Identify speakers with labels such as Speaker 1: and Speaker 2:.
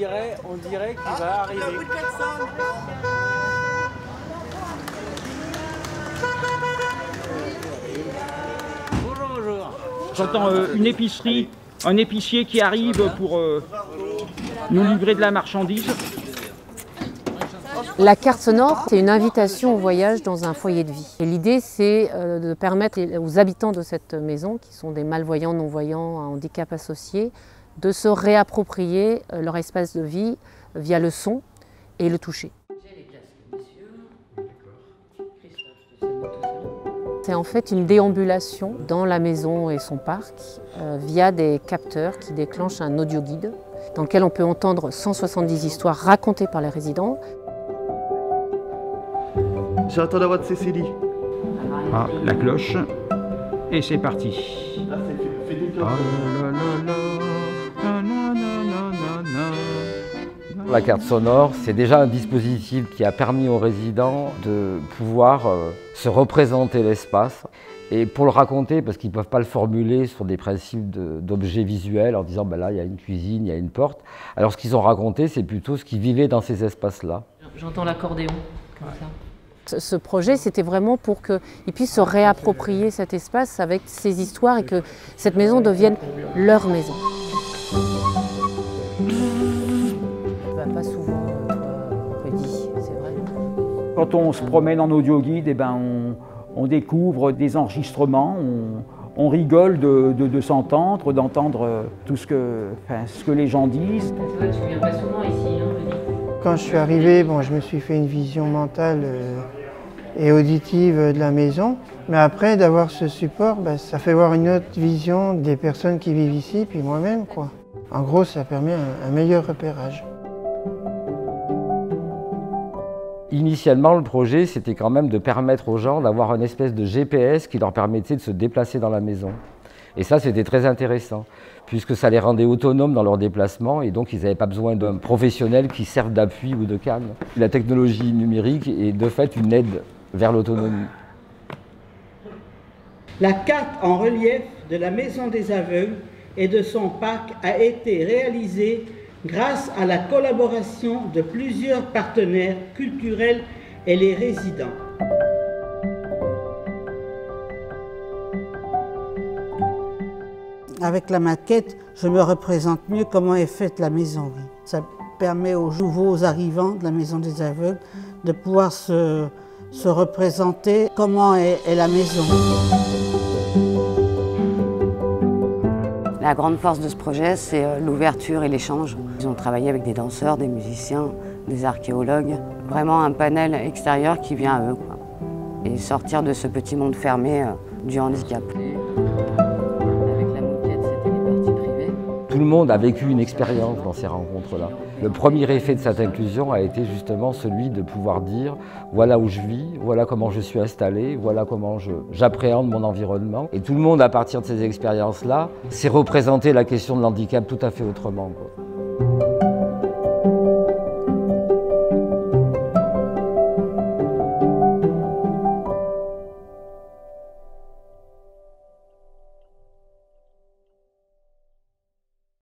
Speaker 1: dirait qu'il va arriver. Bonjour.
Speaker 2: J'entends une épicerie, un épicier qui arrive pour nous livrer de la marchandise.
Speaker 3: La carte sonore, c'est une invitation au voyage dans un foyer de vie. Et l'idée, c'est de permettre aux habitants de cette maison, qui sont des malvoyants, non-voyants, à handicap associé, de se réapproprier leur espace de vie via le son et le toucher. C'est en fait une déambulation dans la maison et son parc via des capteurs qui déclenchent un audio-guide dans lequel on peut entendre 170 histoires racontées par les résidents.
Speaker 4: J'attends la voix de Cécilie.
Speaker 2: Ah, la cloche. Et c'est parti.
Speaker 4: Là, c'est fait des cloches.
Speaker 5: La carte sonore, c'est déjà un dispositif qui a permis aux résidents de pouvoir se représenter l'espace et pour le raconter, parce qu'ils ne peuvent pas le formuler sur des principes d'objets visuels en disant ben là il y a une cuisine, il y a une porte. Alors ce qu'ils ont raconté, c'est plutôt ce qu'ils vivaient dans ces espaces-là.
Speaker 3: J'entends l'accordéon comme ça. Ce projet, c'était vraiment pour qu'ils puissent se réapproprier cet espace avec ces histoires et que cette maison devienne leur maison. Pas souvent, Rudy, c'est vrai.
Speaker 2: Quand on se promène en audio-guide, eh ben on découvre des enregistrements, on rigole de s'entendre, d'entendre tout ce que les gens disent.
Speaker 3: C'est vrai que tu viens pas souvent ici, hein, Rudy.
Speaker 6: Quand je suis arrivé, je me suis fait une vision mentale et auditive de la maison. Mais après, d'avoir ce support, ça fait voir une autre vision des personnes qui vivent ici, puis moi-même, quoi. En gros, ça permet un meilleur repérage.
Speaker 5: Initialement, le projet, c'était quand même de permettre aux gens d'avoir une espèce de GPS qui leur permettait de se déplacer dans la maison. Et ça, c'était très intéressant, puisque ça les rendait autonomes dans leurs déplacements et donc ils n'avaient pas besoin d'un professionnel qui serve d'appui ou de canne. La technologie numérique est de fait une aide vers l'autonomie.
Speaker 7: La carte en relief de la Maison des Aveugles et de son parc a été réalisée grâce à la collaboration de plusieurs partenaires culturels et les résidents.
Speaker 8: Avec la maquette, je me représente mieux comment est faite la maison. Ça permet aux nouveaux arrivants de la Maison des Aveugles de pouvoir se représenter comment est la maison.
Speaker 9: La grande force de ce projet, c'est l'ouverture et l'échange. Ils ont travaillé avec des danseurs, des musiciens, des archéologues. Vraiment un panel extérieur qui vient à eux, quoi. Et sortir de ce petit monde fermé du handicap.
Speaker 3: Avec la moquette, c'était les parties privées.
Speaker 5: Tout le monde a vécu une expérience dans ces rencontres-là. Le premier effet de cette inclusion a été justement celui de pouvoir dire voilà où je vis, voilà comment je suis installé, voilà comment j'appréhende mon environnement. Et tout le monde, à partir de ces expériences-là, s'est représenté la question de l'handicap tout à fait autrement, quoi.